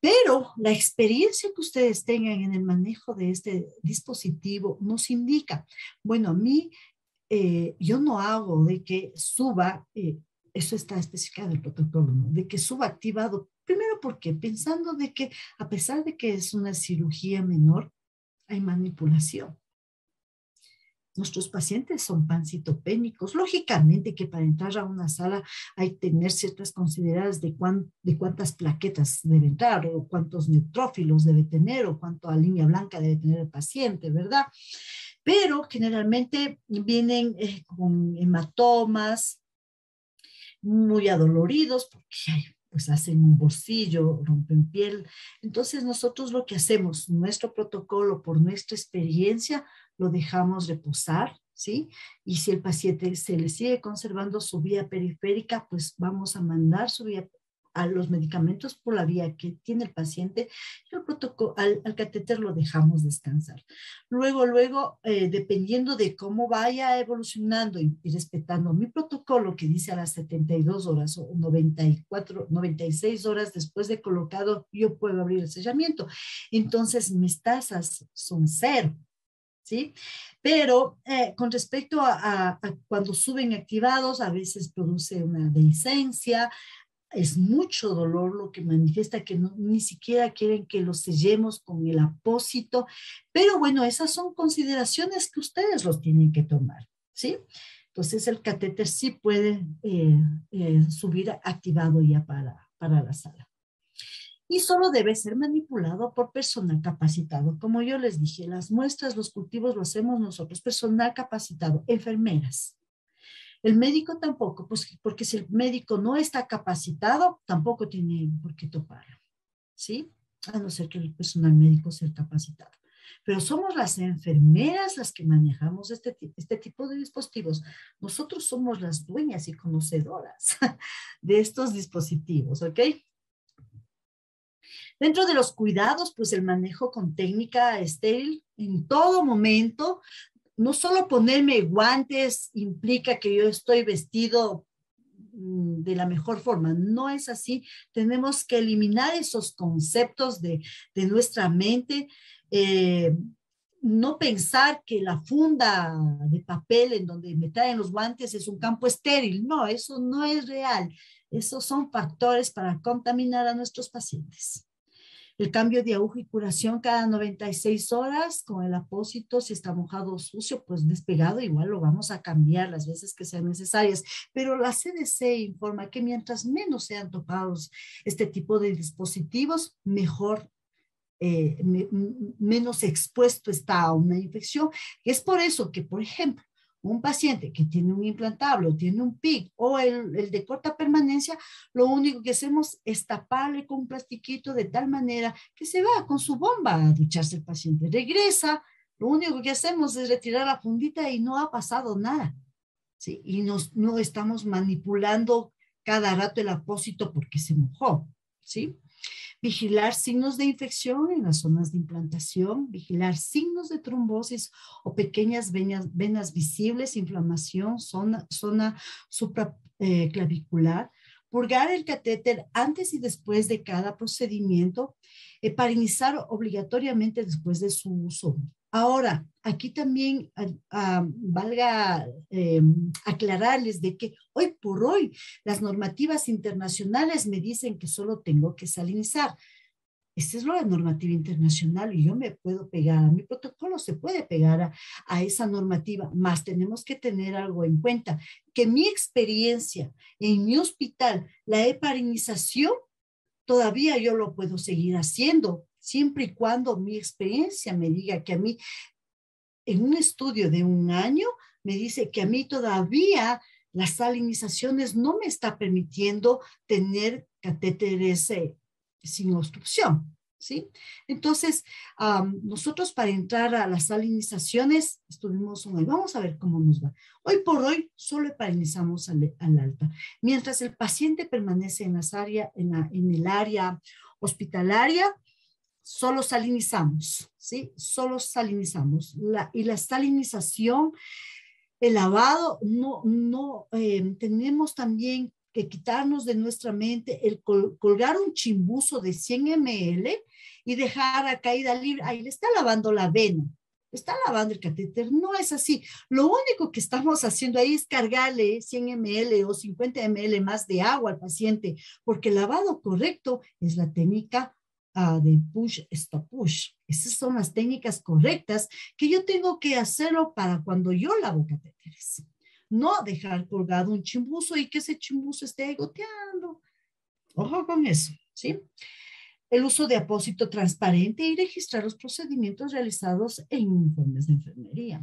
Pero la experiencia que ustedes tengan en el manejo de este dispositivo nos indica, bueno, a mí yo no hago de que suba, eso está especificado en el protocolo, ¿no? De que suba activado. Primero porque pensando de que a pesar de que es una cirugía menor, hay manipulación. Nuestros pacientes son pancitopénicos. Lógicamente que para entrar a una sala hay que tener ciertas consideradas de cuántas plaquetas debe entrar, o cuántos neutrófilos debe tener, o cuánta línea blanca debe tener el paciente, ¿verdad? Pero generalmente vienen con hematomas muy adoloridos porque pues hacen un bolsillo, rompen piel. Entonces nosotros lo que hacemos, nuestro protocolo por nuestra experiencia, lo dejamos reposar, ¿sí? Y si el paciente se le sigue conservando su vía periférica, pues vamos a mandar su vía a los medicamentos por la vía que tiene el paciente y el protocolo, al catéter lo dejamos descansar. Luego, dependiendo de cómo vaya evolucionando y respetando mi protocolo que dice a las 72 horas o 96 horas después de colocado, yo puedo abrir el sellamiento. Entonces, mis tasas son 0. ¿Sí? Pero con respecto a cuando suben activados, a veces produce una dehiscencia, es mucho dolor lo que manifiesta que no, ni siquiera quieren que lo sellemos con el apósito, pero bueno, esas son consideraciones que ustedes los tienen que tomar, ¿sí? Entonces el catéter sí puede subir activado ya para la sala. Y solo debe ser manipulado por personal capacitado. Como yo les dije, las muestras, los cultivos lo hacemos nosotros, personal capacitado, enfermeras. El médico tampoco, pues, porque si el médico no está capacitado, tampoco tiene por qué toparlo, ¿sí? A no ser que el personal médico sea capacitado. Pero somos las enfermeras las que manejamos este tipo de dispositivos. Nosotros somos las dueñas y conocedoras de estos dispositivos, ¿ok? Dentro de los cuidados, pues el manejo con técnica estéril en todo momento. No solo ponerme guantes implica que yo estoy vestido de la mejor forma, no es así. Tenemos que eliminar esos conceptos de nuestra mente, no pensar que la funda de papel en donde me traen los guantes es un campo estéril. No, eso no es real. Esos son factores para contaminar a nuestros pacientes. El cambio de aguja y curación cada 96 horas con el apósito, si está mojado o sucio, pues despegado, igual lo vamos a cambiar las veces que sean necesarias. Pero la CDC informa que mientras menos sean tocados este tipo de dispositivos, mejor menos expuesto está a una infección. Es por eso que, por ejemplo, un paciente que tiene un implantable o tiene un PIC o el de corta permanencia, lo único que hacemos es taparle con un plastiquito de tal manera que se va con su bomba a ducharse el paciente. Regresa, lo único que hacemos es retirar la fundita y no ha pasado nada. ¿Sí? Y no estamos manipulando cada rato el apósito porque se mojó. ¿Sí? Vigilar signos de infección en las zonas de implantación, vigilar signos de trombosis o pequeñas venas visibles, inflamación, zona supraclavicular, purgar el catéter antes y después de cada procedimiento, heparinizar obligatoriamente después de su uso. Ahora, aquí también valga aclararles de que hoy por hoy las normativas internacionales me dicen que solo tengo que salinizar. Esta es la normativa internacional y yo me puedo pegar, a mi protocolo se puede pegar a esa normativa, más tenemos que tener algo en cuenta, que mi experiencia en mi hospital, la heparinización, todavía yo lo puedo seguir haciendo, siempre y cuando mi experiencia me diga que a mí, en un estudio de un año, me dice que a mí todavía las salinizaciones no me está permitiendo tener catéteres sin obstrucción, ¿sí? Entonces, nosotros para entrar a las salinizaciones estuvimos un año. Vamos a ver cómo nos va. Hoy por hoy solo heparinizamos al alta. Mientras el paciente permanece en el área hospitalaria, solo salinizamos, ¿sí? Solo salinizamos. Y la salinización, el lavado, tenemos también que quitarnos de nuestra mente el colgar un chimbuzo de 100 ml y dejar a caída libre. Ahí le está lavando la vena, está lavando el catéter. No es así. Lo único que estamos haciendo ahí es cargarle 100 ml o 50 ml más de agua al paciente, porque el lavado correcto es la técnica de push, stop, push. Esas son las técnicas correctas que yo tengo que hacerlo para cuando yo lavo catéteres. No dejar colgado un chimbuzo y que ese chimbuzo esté goteando. Ojo con eso, ¿sí? El uso de apósito transparente y registrar los procedimientos realizados en informes de enfermería.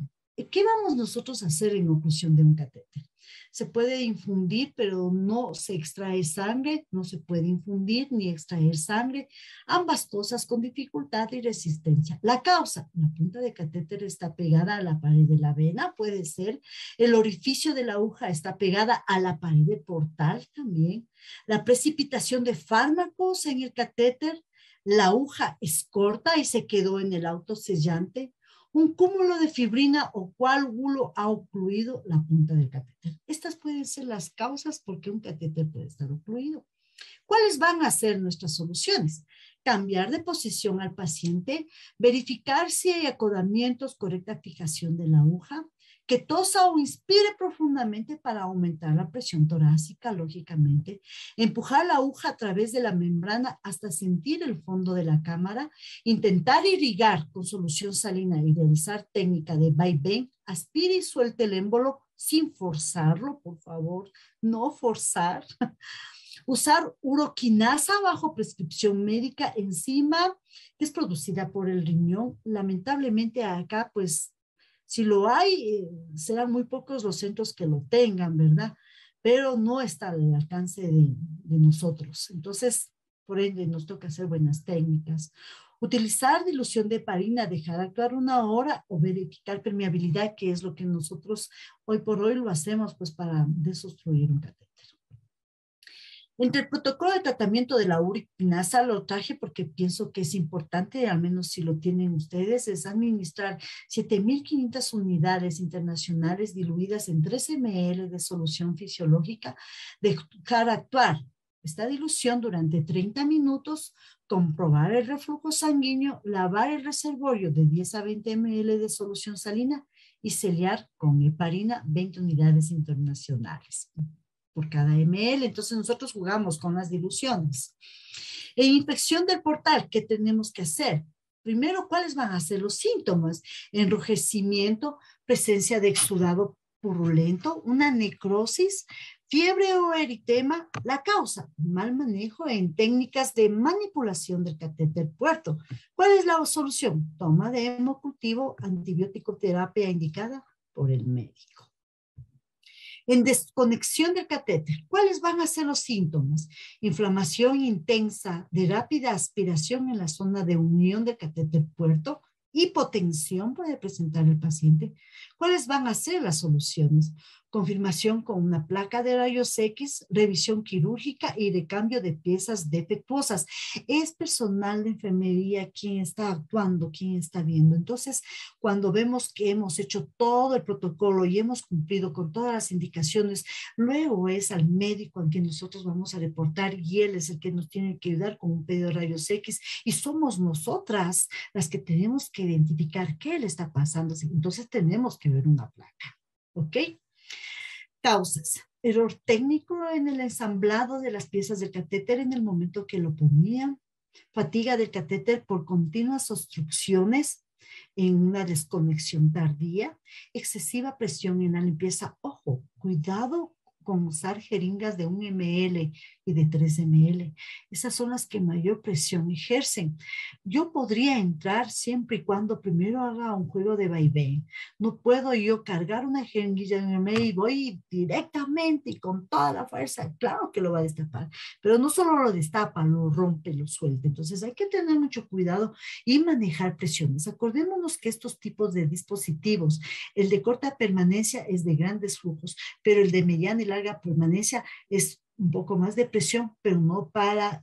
¿Qué vamos nosotros a hacer en oclusión de un catéter? Se puede infundir, pero no se extrae sangre, no se puede infundir ni extraer sangre, ambas cosas con dificultad y resistencia. La causa, la punta de catéter está pegada a la pared de la vena, puede ser, el orificio de la aguja está pegada a la pared de portal también, la precipitación de fármacos en el catéter, la aguja es corta y se quedó en el autosellante, un cúmulo de fibrina o coágulo ha ocluido la punta del catéter. Estas pueden ser las causas por qué un catéter puede estar ocluido. ¿Cuáles van a ser nuestras soluciones? Cambiar de posición al paciente, verificar si hay acodamientos, correcta fijación de la aguja, que tosa o inspire profundamente para aumentar la presión torácica, lógicamente, empujar la aguja a través de la membrana hasta sentir el fondo de la cámara, intentar irrigar con solución salina y realizar técnica de vaivén, aspire y suelte el émbolo sin forzarlo, por favor, no forzar. Usar uroquinasa bajo prescripción médica enzima que es producida por el riñón. Lamentablemente acá, pues, si lo hay, serán muy pocos los centros que lo tengan, ¿verdad? Pero no está al alcance de nosotros. Entonces, por ende, nos toca hacer buenas técnicas. Utilizar dilución de heparina, dejar actuar 1 hora o verificar permeabilidad, que es lo que nosotros hoy por hoy lo hacemos, pues, para desobstruir un catéter. Entre el protocolo de tratamiento de la uroquinasa lo traje porque pienso que es importante, al menos si lo tienen ustedes, es administrar 7.500 unidades internacionales diluidas en 3 ml de solución fisiológica, dejar actuar esta dilución durante 30 minutos, comprobar el reflujo sanguíneo, lavar el reservorio de 10 a 20 ml de solución salina y sellar con heparina 20 unidades internacionales por cada ml. Entonces nosotros jugamos con las diluciones. En inspección del portal, ¿qué tenemos que hacer? Primero, ¿cuáles van a ser los síntomas? Enrojecimiento, presencia de exudado purulento, una necrosis, fiebre o eritema. La causa, mal manejo en técnicas de manipulación del catéter puerto. ¿Cuál es la solución? Toma de hemocultivo, antibiótico terapia indicada por el médico. En desconexión del catéter, ¿cuáles van a ser los síntomas? Inflamación intensa de rápida aspiración en la zona de unión del catéter puerto, hipotensión puede presentar el paciente. ¿Cuáles van a ser las soluciones? Confirmación con una placa de rayos X, revisión quirúrgica y recambio de piezas defectuosas. Es personal de enfermería quien está actuando, quien está viendo. Entonces, cuando vemos que hemos hecho todo el protocolo y hemos cumplido con todas las indicaciones, luego es al médico al que nosotros vamos a reportar y él es el que nos tiene que ayudar con un pedido de rayos X y somos nosotras las que tenemos que identificar qué le está pasando. Entonces tenemos que ver una placa, ¿ok? Causas. Error técnico en el ensamblado de las piezas del catéter en el momento que lo ponían. Fatiga del catéter por continuas obstrucciones en una desconexión tardía. Excesiva presión en la limpieza. Ojo, cuidado con usar jeringas de 1 ml y de 3 ml. Esas son las que mayor presión ejercen. Yo podría entrar siempre y cuando primero haga un juego de vaivén. No puedo yo cargar una jeringuilla de 1 ml y voy directamente y con toda la fuerza. Claro que lo va a destapar, pero no solo lo destapa, lo rompe, lo suelta. Entonces hay que tener mucho cuidado y manejar presiones. Acordémonos que estos tipos de dispositivos, el de corta permanencia es de grandes flujos, pero el de mediana y larga permanencia es un poco más de presión, pero no para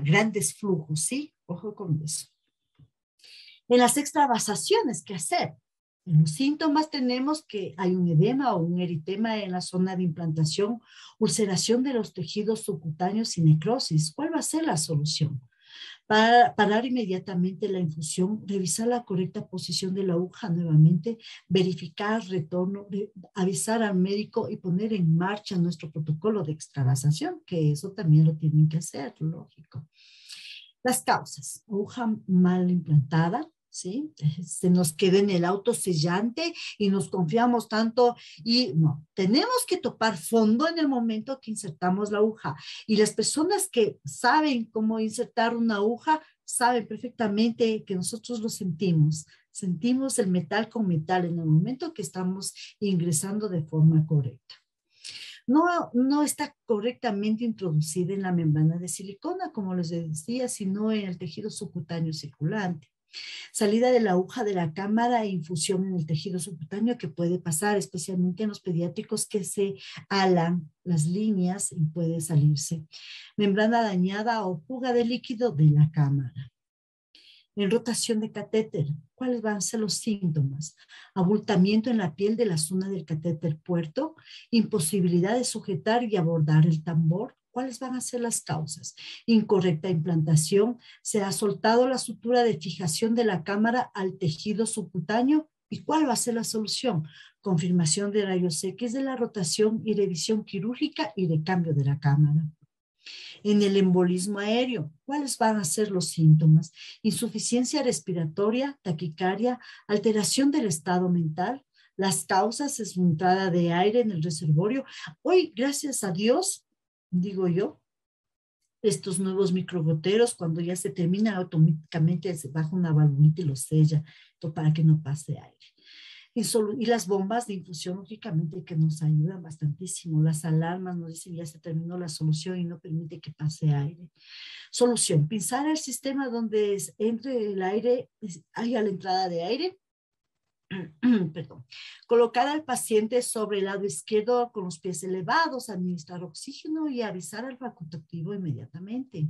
grandes flujos, ¿sí? Ojo con eso. En las extravasaciones, ¿qué hacer? En los síntomas tenemos que hay un edema o un eritema en la zona de implantación, ulceración de los tejidos subcutáneos y necrosis. ¿Cuál va a ser la solución? Parar inmediatamente la infusión, revisar la correcta posición de la aguja nuevamente, verificar retorno, avisar al médico y poner en marcha nuestro protocolo de extravasación, que eso también lo tienen que hacer, lógico. Las causas, aguja mal implantada, ¿sí? Se nos queda en el auto sellante y nos confiamos tanto y no, tenemos que topar fondo en el momento que insertamos la aguja. Y las personas que saben cómo insertar una aguja saben perfectamente que nosotros lo sentimos. Sentimos el metal con metal en el momento que estamos ingresando de forma correcta. No está correctamente introducida en la membrana de silicona, como les decía, sino en el tejido subcutáneo circulante. Salida de la aguja de la cámara e infusión en el tejido subcutáneo que puede pasar, especialmente en los pediátricos que se alan las líneas y puede salirse. Membrana dañada o fuga de líquido de la cámara. En rotación de catéter, ¿cuáles van a ser los síntomas? Abultamiento en la piel de la zona del catéter puerto, imposibilidad de sujetar y abordar el tambor. ¿Cuáles van a ser las causas? Incorrecta implantación, se ha soltado la sutura de fijación de la cámara al tejido subcutáneo. ¿Y cuál va a ser la solución? Confirmación de rayos X de la rotación y revisión quirúrgica y de cambio de la cámara. En el embolismo aéreo, ¿cuáles van a ser los síntomas? Insuficiencia respiratoria, taquicardia, alteración del estado mental. Las causas es entrada de aire en el reservorio. Hoy, gracias a Dios, digo yo, estos nuevos microgoteros, cuando ya se termina, automáticamente se baja una valvulita y lo sella, para que no pase aire. Y las bombas de infusión, lógicamente, que nos ayudan bastantísimo. Las alarmas nos dicen ya se terminó la solución y no permite que pase aire. Solución, pinzar el sistema donde entre el aire, haya la entrada de aire. Perdón. Colocar al paciente sobre el lado izquierdo con los pies elevados, administrar oxígeno y avisar al facultativo inmediatamente.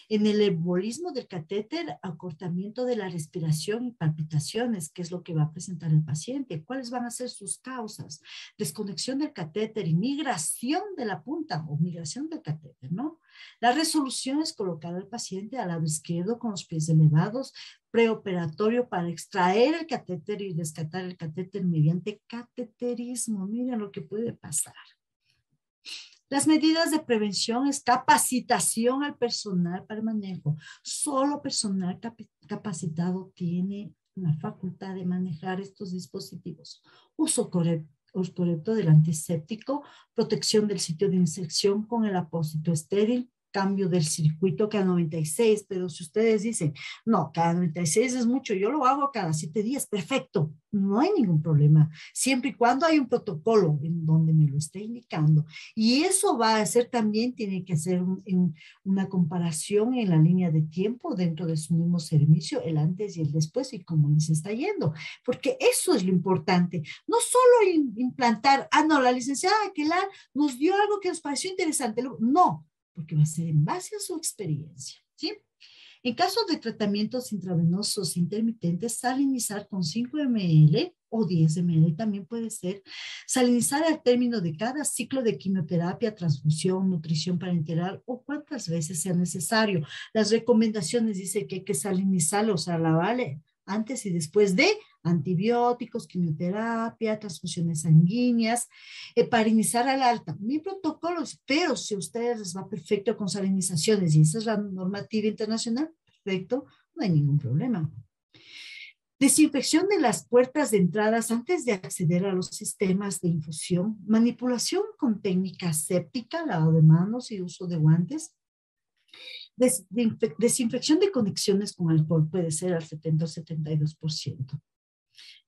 En el embolismo del catéter, acortamiento de la respiración y palpitaciones, que es lo que va a presentar el paciente. ¿Cuáles van a ser sus causas? Desconexión del catéter y migración de la punta o migración del catéter, ¿no? La resolución es colocar al paciente al lado izquierdo con los pies elevados, preoperatorio para extraer el catéter y rescatar el catéter mediante cateterismo. Miren lo que puede pasar. Las medidas de prevención es capacitación al personal para el manejo. Solo personal capacitado tiene la facultad de manejar estos dispositivos. Uso correcto del antiséptico, protección del sitio de inserción con el apósito estéril, cambio del circuito cada 96, pero si ustedes dicen, no, cada 96 es mucho, yo lo hago cada 7 días, perfecto, no hay ningún problema, siempre y cuando hay un protocolo en donde me lo esté indicando. Y eso va a hacer también, tiene que hacer una comparación en la línea de tiempo dentro de su mismo servicio, el antes y el después y cómo les está yendo, porque eso es lo importante, no solo implantar, no, la licenciada Aquelar nos dio algo que nos pareció interesante, no, porque va a ser en base a su experiencia, ¿sí? En caso de tratamientos intravenosos intermitentes, salinizar con 5 ml o 10 ml también puede ser. Salinizar al término de cada ciclo de quimioterapia, transfusión, nutrición parenteral o cuantas veces sea necesario. Las recomendaciones dicen que hay que salinizarlo, o sea, la vale antes y después de antibióticos, quimioterapia, transfusiones sanguíneas, heparinizar al alta. Mi protocolo, pero si a ustedes les va perfecto con salinizaciones y esa es la normativa internacional, perfecto, no hay ningún problema. Desinfección de las puertas de entradas antes de acceder a los sistemas de infusión, manipulación con técnica séptica, lavado de manos y uso de guantes. Desinfección de conexiones con alcohol puede ser al 70 o 72%.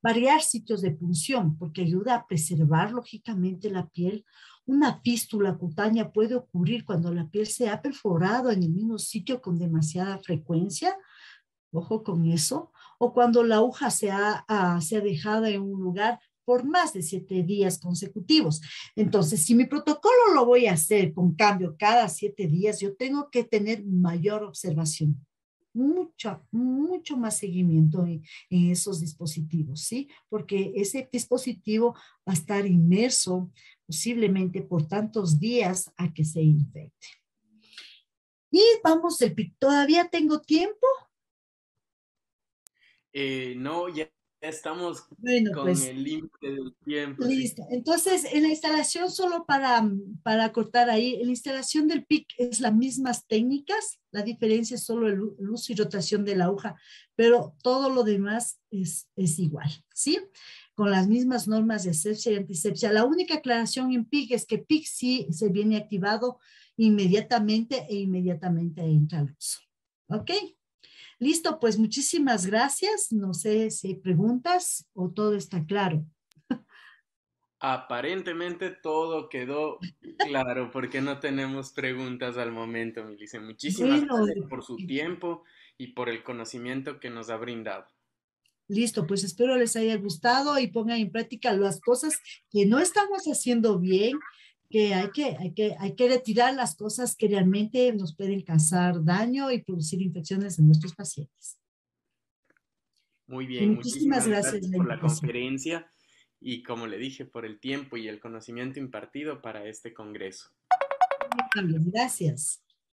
Variar sitios de punción, porque ayuda a preservar lógicamente la piel. Una fístula cutánea puede ocurrir cuando la piel se ha perforado en el mismo sitio con demasiada frecuencia, ojo con eso, o cuando la aguja se ha dejado en un lugar por más de 7 días consecutivos. Entonces, si mi protocolo lo voy a hacer con cambio cada 7 días, yo tengo que tener mayor observación, mucho más seguimiento en esos dispositivos, ¿sí? Porque ese dispositivo va a estar inmerso posiblemente por tantos días a que se infecte. Y vamos, todavía tengo tiempo. No, ya estamos Bueno, con pues el límite del tiempo, sí. listo. Entonces, en la instalación, solo para cortar ahí, en la instalación del PIC es las mismas técnicas, la diferencia es solo el uso y rotación de la aguja, pero todo lo demás es igual, ¿sí? Con las mismas normas de asepsia y antisepsia. La única aclaración en PIC es que PIC sí se viene activado inmediatamente e inmediatamente entra al uso. ¿Ok? Listo, pues muchísimas gracias. No sé si hay preguntas o todo está claro. Aparentemente todo quedó claro porque no tenemos preguntas al momento, Milice. Muchísimas Bueno, gracias por su tiempo y por el conocimiento que nos ha brindado. listo, pues espero les haya gustado y pongan en práctica las cosas que no estamos haciendo bien, que hay que retirar las cosas que realmente nos pueden causar daño y producir infecciones en nuestros pacientes. Muy Y bien, muchísimas muchísimas gracias gracias por la por la invitación. conferencia y como le dije, por el tiempo y el conocimiento impartido para este congreso. Muy amable, gracias.